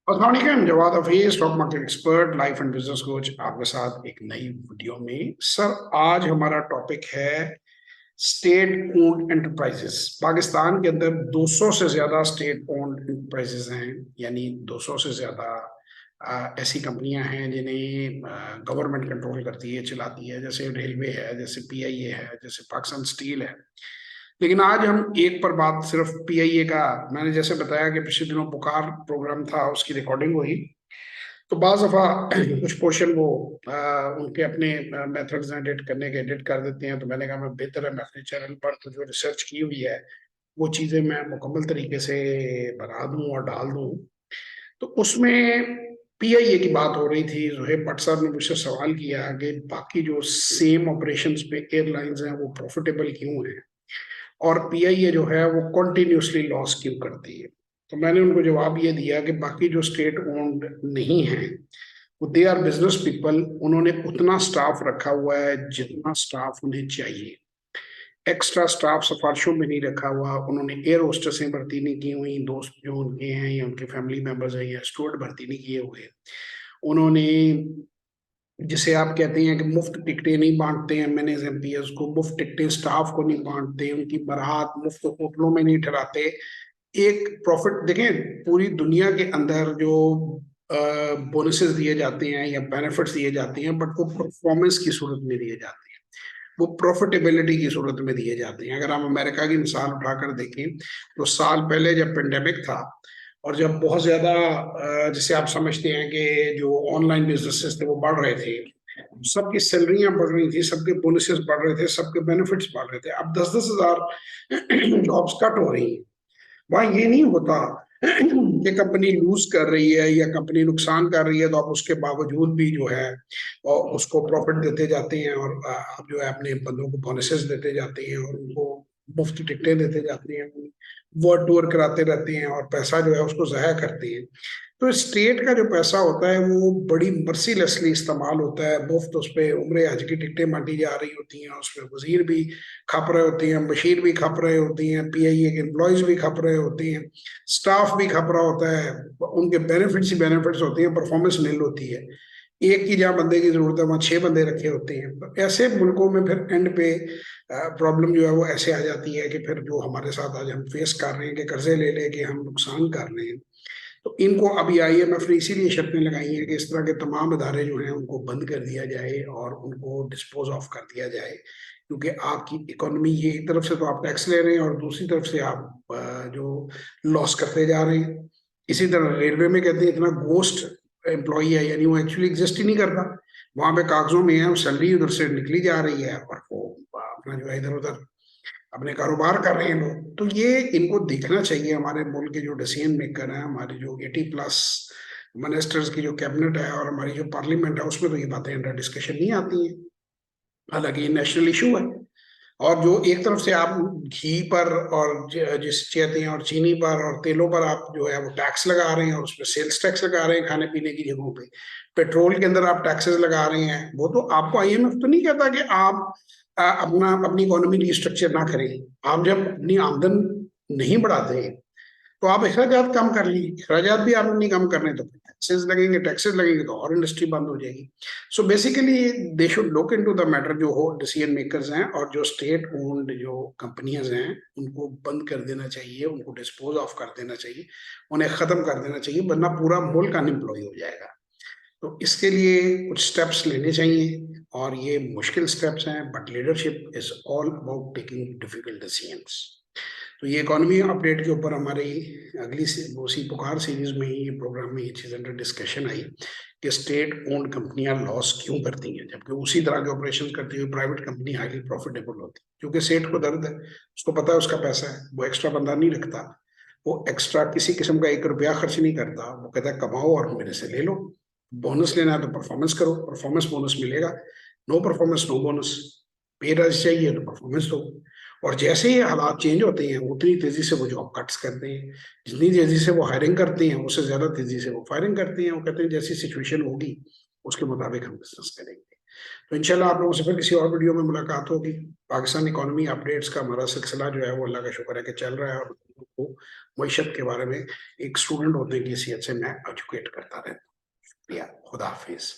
अस्सलाम वालेकुम, Jawad Hafeez, stock market expert, life and business coach, आपके साथ एक नई वीडियो में। सर, आज हमारा टॉपिक है स्टेट ओन्ड एंटरप्राइजेस। पाकिस्तान के अंदर 200 से ज्यादा स्टेट ओन्ड एंटरप्राइजेस हैं, यानी 200 से ज्यादा ऐसी कंपनियां हैं जिन्हें गवर्नमेंट कंट्रोल करती है, चलाती है। जैसे रेलवे है, जैसे पीआईए है, जैसे पाकिस्तान स्टील है। लेकिन आज हम एक पर बात सिर्फ पीआईए का। मैंने जैसे बताया कि पिछले दिनों पुकार प्रोग्राम था, उसकी रिकॉर्डिंग हुई। तो बाज दफा कुछ पोर्शन वो उनके अपने मेथड्स एडिट करने के एडिट कर देते हैं। तो मैंने कहा मैं बेहतर है मैं अपने चैनल पर तो जो रिसर्च की हुई है वो चीजें मैं मुकम्मल तरीके से बना दूं और डाल दूं। तो उसमें पीआईए की बात हो रही थी। जोहेब भट्ट साहब ने मुझसे सवाल किया कि बाकी जो सेम ऑपरेशंस पे एयरलाइंस हैं वो प्रॉफिटेबल क्यों हैं, और पीआईए जो है वो कॉन्टिन्यूसली लॉस क्यों करती है। तो मैंने उनको जवाब ये दिया कि बाकी जो स्टेट ओन्ड नहीं है वो दे आर बिजनेस पीपल। उन्होंने उतना स्टाफ रखा हुआ है जितना स्टाफ उन्हें चाहिए। एक्स्ट्रा स्टाफ सिफारिशों में नहीं रखा हुआ। उन्होंने एयर होस्टेसें भर्ती नहीं की हुई, दोस्त जो उनके हैं या उनके फैमिली मेंबर्स हैं या स्टूडेंट भर्ती नहीं किए हुए। उन्होंने, जिसे आप कहते हैं कि मुफ्त टिकटें नहीं बांटते हैं, मैंने एमपीएस को मुफ्त टिकटें स्टाफ को नहीं बांटते, उनकी बारात मुफ्त होटलों में नहीं ठहराते। एक प्रॉफिट देखें, पूरी दुनिया के अंदर जो बोनसेस दिए जाते हैं या बेनिफिट्स दिए जाते हैं, बट वो परफॉर्मेंस की सूरत में दिए जाते हैं, वो प्रॉफिटेबिलिटी की सूरत में दिए जाते हैं। अगर हम अमेरिका की मिसाल उठाकर देखें तो साल पहले जब पेंडेमिक था और जब बहुत ज्यादा जिसे आप समझते हैं कि जो ऑनलाइन बिजनेसेस थे वो बढ़ रहे थे, सबकी सैलरियां बढ़ रही थी, सबके बोनसेस बढ़ रहे थे, सबके बेनिफिट्स बढ़ रहे थे। अब 10-10 हजार जॉब्स कट हो रही हैं। वहां ये नहीं होता कि कंपनी लूज कर रही है या कंपनी नुकसान कर रही है तो आप उसके बावजूद भी जो है और उसको प्रॉफिट देते जाते हैं, और आप जो है अपने बंदों को बोनसेस देते जाते हैं और उनको मुफ्त टिकटें देते जाते हैं, वर्ल्ड टूर कराते रहते हैं और पैसा जो है उसको जाया करते हैं। तो स्टेट का जो पैसा होता है वो बड़ी मर्सीलेसली इस्तेमाल होता है। मुफ्त उस पर उम्र हज की टिकटें बांटी जा रही होती हैं, उसमें वजीर भी खप रहे होते हैं, बशीर भी खप रहे होती हैं, पीआईए के एम्प्लॉयज भी खप रहे होती हैं, स्टाफ भी खप रहा होता है। उनके बेनिफिट्स ही बेनिफिट्स होती हैं, परफॉर्मेंस नील होती है। एक की जहाँ बंदे की जरूरत है वहाँ 6 बंदे रखे होते हैं। तो ऐसे मुल्कों में फिर एंड पे प्रॉब्लम जो है वो ऐसे आ जाती है कि फिर जो हमारे साथ आज हम फेस कर रहे हैं कि कर्जे ले लेके हम नुकसान कर रहे हैं। तो इनको अभी आईएमएफ ने इसीलिए शर्तें लगाई हैं कि इस तरह के तमाम इदारे जो हैं उनको बंद कर दिया जाए और उनको डिस्पोज ऑफ कर दिया जाए। क्योंकि आपकी इकोनॉमी, ये एक तरफ से तो आप टैक्स ले रहे हैं और दूसरी तरफ से आप जो लॉस करते जा रहे हैं। इसी तरह रेलवे में कहते हैं इतना गोस्ट एम्प्लॉई है, यानी वो एक्चुअली एग्जिस्ट ही नहीं करता। वहां पे कागजों में है, सैलरी उधर से निकली जा रही है और वो अपना जो है इधर उधर अपने कारोबार कर रहे हैं लोग। तो ये इनको देखना चाहिए। हमारे मुल्क के जो डिसीजन मेकर हैं, हमारे जो 80+ मिनिस्टर्स की जो कैबिनेट है और हमारी जो पार्लियामेंट है, उसमें तो ये बातें अंडर डिस्कशन नहीं आती हैं। हालांकि ये नेशनल इशू है। और जो एक तरफ से आप घी पर और जिस कहते हैं और चीनी पर और तेलों पर आप जो है वो टैक्स लगा रहे हैं और उसमें सेल्स टैक्स लगा रहे हैं खाने पीने की जगहों पे, पेट्रोल के अंदर आप टैक्सेस लगा रहे हैं। वो तो आपको आईएमएफ तो नहीं कहता कि आप अपनी इकोनॉमी रिस्ट्रक्चर ना करें। आप जब अपनी आमदन नहीं बढ़ाते तो आप अखराजात कम कर लीजिए। अखराजात भी आपने नहीं कम करने तो टैक्सेस लगेंगे, टैक्सेस लगेंगे तो और इंडस्ट्री बंद हो जाएगी। So basically they should look into the matter, जो हो डिसीजन मेकर्स हैं और जो स्टेट ओन्ड जो कंपनियां हैं उनको बंद कर देना चाहिए, उनको डिस्पोज ऑफ कर देना चाहिए, उन्हें खत्म कर देना चाहिए, वरना पूरा मुल्क अनएम्प्लॉय हो जाएगा। तो इसके लिए कुछ स्टेप्स लेने चाहिए और ये मुश्किल स्टेप्स हैं, but leadership is all about taking difficult decisions. तो ये इकोनॉमी अपडेट के ऊपर हमारी अगली उसी पुकार सीरीज में ही, ये प्रोग्राम में ये चीज अंडर डिस्कशन आई कि स्टेट ओन्ड कंपनियां लॉस क्यों करती हैं, जबकि उसी तरह के ऑपरेशन करती हुई प्राइवेट कंपनी हाईली प्रॉफिटेबल होती है। क्योंकि सेठ को दर्द है, उसको पता है उसका पैसा है, वो एक्स्ट्रा बंदा नहीं रखता, वो एक्स्ट्रा किसी किस्म का 1 रुपया खर्च नहीं करता। वो कहता है कमाओ और मेरे से ले लो। बोनस लेना है तो परफॉर्मेंस करो, परफॉर्मेंस बोनस मिलेगा। No performance no bonus. Pay raise चाहिए तो परफॉर्मेंस दो। और जैसे ही हालात चेंज होते हैं उतनी तेजी से वो जॉब कट्स करते हैं, जितनी तेजी से वो हायरिंग करते हैं उससे ज्यादा तेजी से वो फायरिंग करते हैं। वो कहते हैं जैसी सिचुएशन होगी उसके मुताबिक हम बिजनेस करेंगे। तो इंशाल्लाह आप लोगों से फिर किसी और वीडियो में मुलाकात होगी। पाकिस्तान इकोनॉमी अपडेट्स का हमारा सिलसिला जो है वो अल्लाह का शुक्र है कि चल रहा है और लोगों को मईशत के बारे में एक स्टूडेंट होने की हैसियत से मैं एजुकेट करता रहता हूँ। शुक्रिया, खुदा हाफिज।